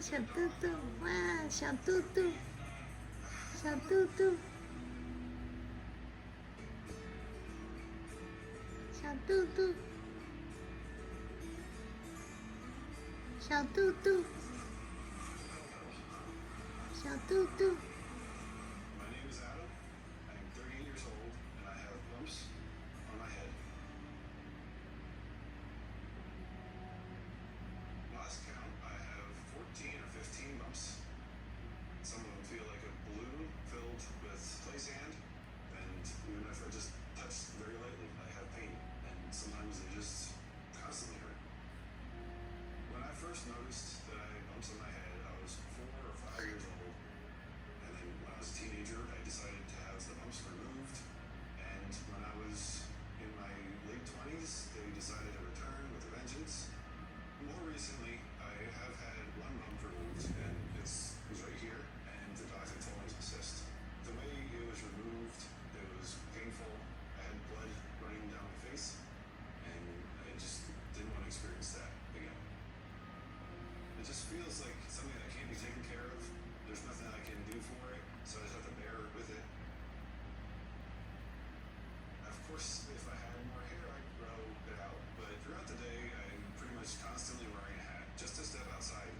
小肚肚，哇，小肚肚，小肚肚，小肚肚，小肚肚，小肚肚。My name is Adam. I am 38 years old and I have bumps on my head. Last count, I have 14 or 15 bumps. Some of them feel like a balloon filled with clay sand, and even if I just touch very lightly, I have pain, and sometimes they just constantly hurt. When I first noticed that I had bumps on my head, I was 4 or 5 years old. And then when I was a teenager, I decided to have the bumps removed. And when I was in my late 20s, they decided to return with a vengeance. More recently, I have had one bump removed, and it was right here, and the doctor told me it was a cyst. The way it was removed, it was painful. I had blood running down my face, and I just didn't want to experience that again. It just feels like something that can't be taken care of. There's nothing I can do for it, so I just have to bear with it. Of course, if I had more hair, I'd grow it out, but throughout the day, I'm pretty much constantly wearing a hat just to step outside